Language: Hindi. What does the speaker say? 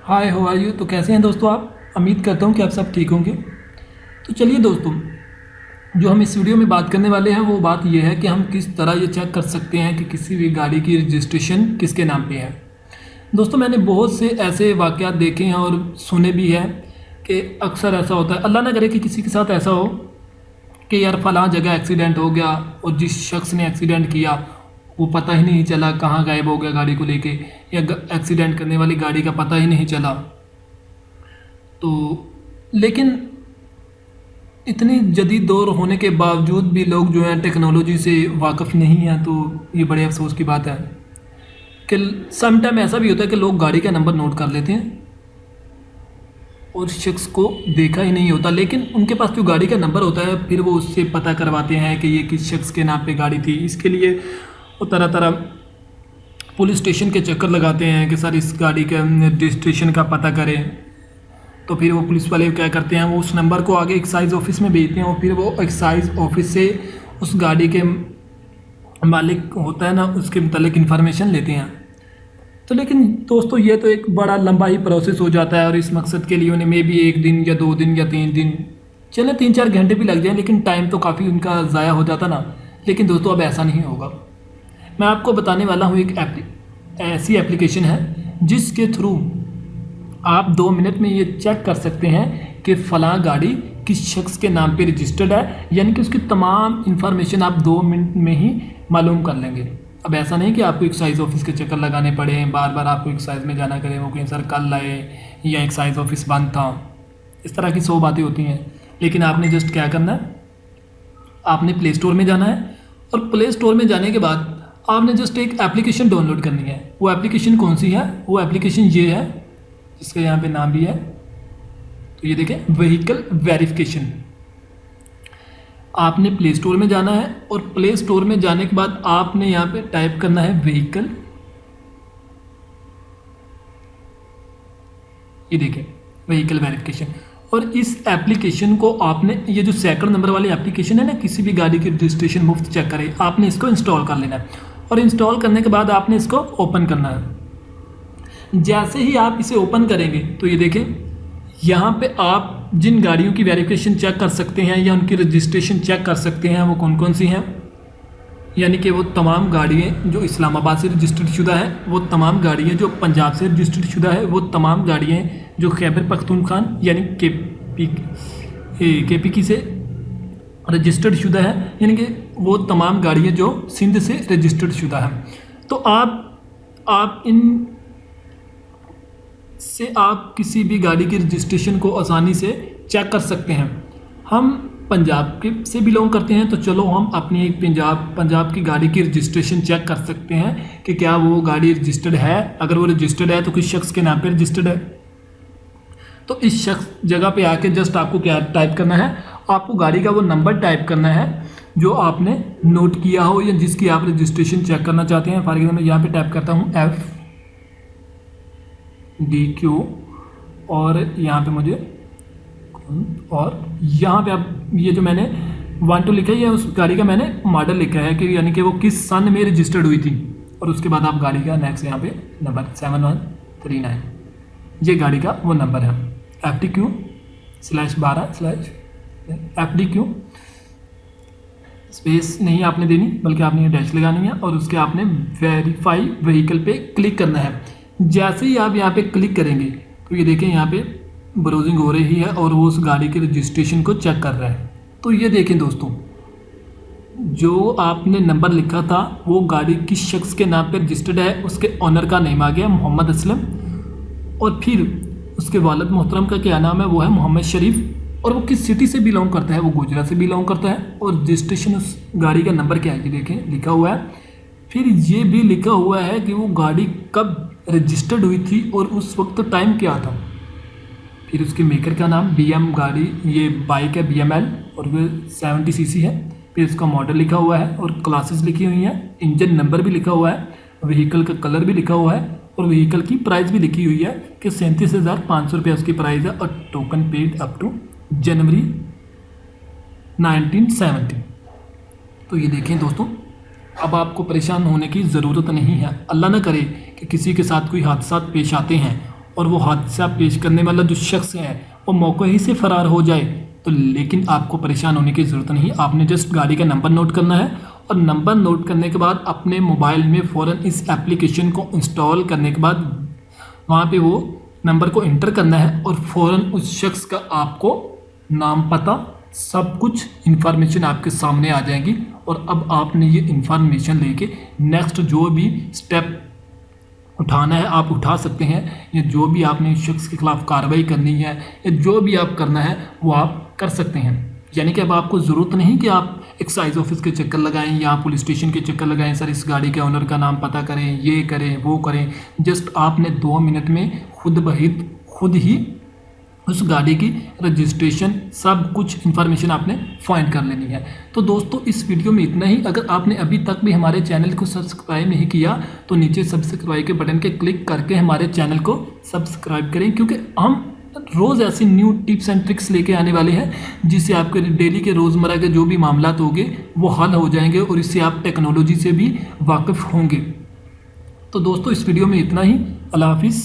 Hi, how are you. तो कैसे हैं दोस्तों आप? उम्मीद करता हूँ कि आप सब ठीक होंगे। तो चलिए दोस्तों, जो हम इस वीडियो में बात करने वाले हैं वो बात ये है कि हम किस तरह ये चेक कर सकते हैं कि किसी भी गाड़ी की रजिस्ट्रेशन किसके नाम पे है। दोस्तों, मैंने बहुत से ऐसे वाक़यात देखे हैं और सुने भी हैं कि अक्सर ऐसा होता है, अल्लाह ना करे कि किसी के साथ ऐसा हो कि यार फ़लाँ जगह एक्सीडेंट हो गया और जिस शख्स ने एक्सीडेंट किया वो पता ही नहीं चला कहाँ गायब हो गया गाड़ी को लेके, या एक्सीडेंट करने वाली गाड़ी का पता ही नहीं चला। तो लेकिन इतनी जदीद दौर होने के बावजूद भी लोग जो हैं टेक्नोलॉजी से वाकिफ़ नहीं हैं, तो ये बड़े अफसोस की बात है कि सम टाइम ऐसा भी होता है कि लोग गाड़ी का नंबर नोट कर लेते हैं और शख्स को देखा ही नहीं होता, लेकिन उनके पास जो गाड़ी का नंबर होता है फिर वो उससे पता करवाते हैं कि ये किस शख्स के नाम पे गाड़ी थी। इसके लिए वो तरह तरह पुलिस स्टेशन के चक्कर लगाते हैं कि सर इस गाड़ी के रजिस्ट्रेशन का पता करें। तो फिर वो पुलिस वाले क्या करते हैं, वो उस नंबर को आगे एक्साइज ऑफिस में भेजते हैं और फिर वो एक्साइज ऑफिस से उस गाड़ी के मालिक होता है ना, उसके मतलब इन्फॉर्मेशन लेते हैं। तो लेकिन दोस्तों, ये तो एक बड़ा लंबा ही प्रोसेस हो जाता है और इस मकसद के लिए उन्हें मे भी 1 दिन या 2 दिन या 3 दिन, चले 3-4 घंटे भी लग जाए, लेकिन टाइम तो काफ़ी उनका ज़ाया हो जाता ना। लेकिन दोस्तों, अब ऐसा नहीं होगा। मैं आपको बताने वाला हूँ एक ऐसी एप्लीकेशन है जिसके थ्रू आप 2 मिनट में ये चेक कर सकते हैं कि फ़लाँ गाड़ी किस शख्स के नाम पे रजिस्टर्ड है, यानी कि उसकी तमाम इन्फॉर्मेशन आप 2 मिनट में ही मालूम कर लेंगे। अब ऐसा नहीं कि आपको एक्साइज ऑफिस के चक्कर लगाने पड़े, बार बार आपको एक्साइज में जाना करे, वो कहीं सर कल आए या एक्साइज ऑफिस बंद था, इस तरह की 100 बातें होती हैं। लेकिन आपने जस्ट क्या करना है, आपने प्ले स्टोर में जाना है और प्ले स्टोर में जाने के बाद आपने जस्ट एक एप्लीकेशन डाउनलोड करनी है। वो एप्लीकेशन कौन सी है? वो एप्लीकेशन ये है जिसका यहाँ पे नाम भी है, तो ये देखें, व्हीकल वेरिफिकेशन। आपने प्ले स्टोर में जाना है और प्ले स्टोर में जाने के बाद आपने यहाँ पे टाइप करना है व्हीकल, ये देखें व्हीकल वेरिफिकेशन। और इस एप्लीकेशन को आपने, ये जो 2nd नंबर वाली एप्लीकेशन है ना, किसी भी गाड़ी की रजिस्ट्रेशन मुफ्त चेक करे, आपने इसको इंस्टॉल कर लेना है और इंस्टॉल करने के बाद आपने इसको ओपन करना है। जैसे ही आप इसे ओपन करेंगे तो ये देखें, यहाँ पे आप जिन गाड़ियों की वेरिफिकेशन चेक कर सकते हैं या उनकी रजिस्ट्रेशन चेक कर सकते हैं वो कौन कौन सी हैं, यानी कि वो तमाम गाड़ियाँ जो इस्लामाबाद से रजिस्टर्ड शुदा है, वो तमाम गाड़ियाँ जो पंजाब से रजिस्टर्ड शुदा है, वो तमाम गाड़ियाँ जो खैबर पख्तूनख्वा यानी KPK से रजिस्टर्ड शुदा है, यानी कि वो तमाम गाड़ियाँ जो सिंध से रजिस्टर्ड शुदा है। तो आप इन से आप किसी भी गाड़ी की रजिस्ट्रेशन को आसानी से चेक कर सकते हैं। हम पंजाब के से बिलोंग करते हैं, तो चलो हम अपनी एक पंजाब की गाड़ी की रजिस्ट्रेशन चेक कर सकते हैं कि क्या वो गाड़ी रजिस्टर्ड है। अगर वो रजिस्टर्ड है तो किस शख्स के नाम पे रजिस्टर्ड है। तो इस शख्स जगह पे आके जस्ट आपको क्या टाइप करना है, आपको गाड़ी का वो नंबर टाइप करना है जो आपने नोट किया हो या जिसकी आप रजिस्ट्रेशन चेक करना चाहते हैं। फॉर एग्जाम्पल मैं यहाँ पे टाइप करता हूँ FDQ और यहाँ पे मुझे, और यहाँ पे अब ये जो मैंने 12 लिखा है, ये उस गाड़ी का मैंने मॉडल लिखा है कि यानी कि वो किस सन में रजिस्टर्ड हुई थी। और उसके बाद आप गाड़ी का नेक्स्ट यहाँ पे नंबर 7139, ये गाड़ी का वो नंबर है। FDQ/12/FDQ स्पेस नहीं आपने देनी, बल्कि आपने ये डैश लगानी है और उसके आपने वेरीफाई व्हीकल पे क्लिक करना है। जैसे ही आप यहाँ पे क्लिक करेंगे तो ये देखें, यहाँ पे ब्राउजिंग हो रही है और वो उस गाड़ी के रजिस्ट्रेशन को चेक कर रहा है। तो ये देखें दोस्तों, जो आपने नंबर लिखा था वो गाड़ी किस शख्स के नाम पे रजिस्टर्ड है, उसके ऑनर का नेम आ गया मोहम्मद असलम, और फिर उसके वालिद मोहतरम का क्या नाम है, वो है मोहम्मद शरीफ, और वो किस सिटी से बिलोंग करता है, वो गुजरात से बिलोंग करता है। और रजिस्ट्रेशन उस गाड़ी का नंबर क्या है, ये देखें लिखा हुआ है। फिर ये भी लिखा हुआ है कि वो गाड़ी कब रजिस्टर्ड हुई थी और उस वक्त टाइम क्या था। फिर उसके मेकर का नाम, BM गाड़ी, ये बाइक है BML और वो 70 cc है। फिर उसका मॉडल लिखा हुआ है और क्लासेस लिखी हुई हैं, इंजन नंबर भी लिखा हुआ है, व्हीकल का कलर भी लिखा हुआ है और व्हीकल की प्राइस भी लिखी हुई है कि 37,500 रुपये उसकी प्राइस है और टोकन पेड अप टू जनवरी 1970। तो ये देखें दोस्तों, अब आपको परेशान होने की ज़रूरत नहीं है। अल्लाह ना करे कि किसी के साथ कोई हादसा पेश आते हैं और वो हादसा पेश करने वाला जो शख्स है वो मौके ही से फ़रार हो जाए, तो लेकिन आपको परेशान होने की ज़रूरत नहीं। आपने जस्ट गाड़ी का नंबर नोट करना है और नंबर नोट करने के बाद अपने मोबाइल में फ़ौरन इस एप्लीकेशन को इंस्टॉल करने के बाद वहाँ पे वो नंबर को एंटर करना है और फ़ौरन उस शख्स का आपको नाम, पता, सब कुछ इन्फॉर्मेशन आपके सामने आ जाएगी। और अब आपने ये इन्फॉर्मेशन लेके नेक्स्ट जो भी स्टेप उठाना है आप उठा सकते हैं, या जो भी आपने इस शख्स के खिलाफ कार्रवाई करनी है या जो भी आप करना है वो आप कर सकते हैं। यानी कि अब आपको ज़रूरत नहीं कि आप एक्साइज ऑफिस के चक्कर लगाएं या पुलिस स्टेशन के चक्कर लगाएं, सर इस गाड़ी के ओनर का नाम पता करें, ये करें वो करें। जस्ट आपने 2 मिनट में खुद ही उस गाड़ी की रजिस्ट्रेशन सब कुछ इन्फॉर्मेशन आपने फाइंड कर लेनी है। तो दोस्तों इस वीडियो में इतना ही। अगर आपने अभी तक भी हमारे चैनल को सब्सक्राइब नहीं किया तो नीचे सब्सक्राइब के बटन के क्लिक करके हमारे चैनल को सब्सक्राइब करें, क्योंकि हम रोज़ ऐसी न्यू टिप्स एंड ट्रिक्स लेके आने वाले हैं जिससे आपके डेली के रोज़मर्रा के जो भी मामलात होंगे वो हल हो जाएंगे और इससे आप टेक्नोलॉजी से भी वाकिफ़ होंगे। तो दोस्तों इस वीडियो में इतना ही। अल्लाह हाफिज़।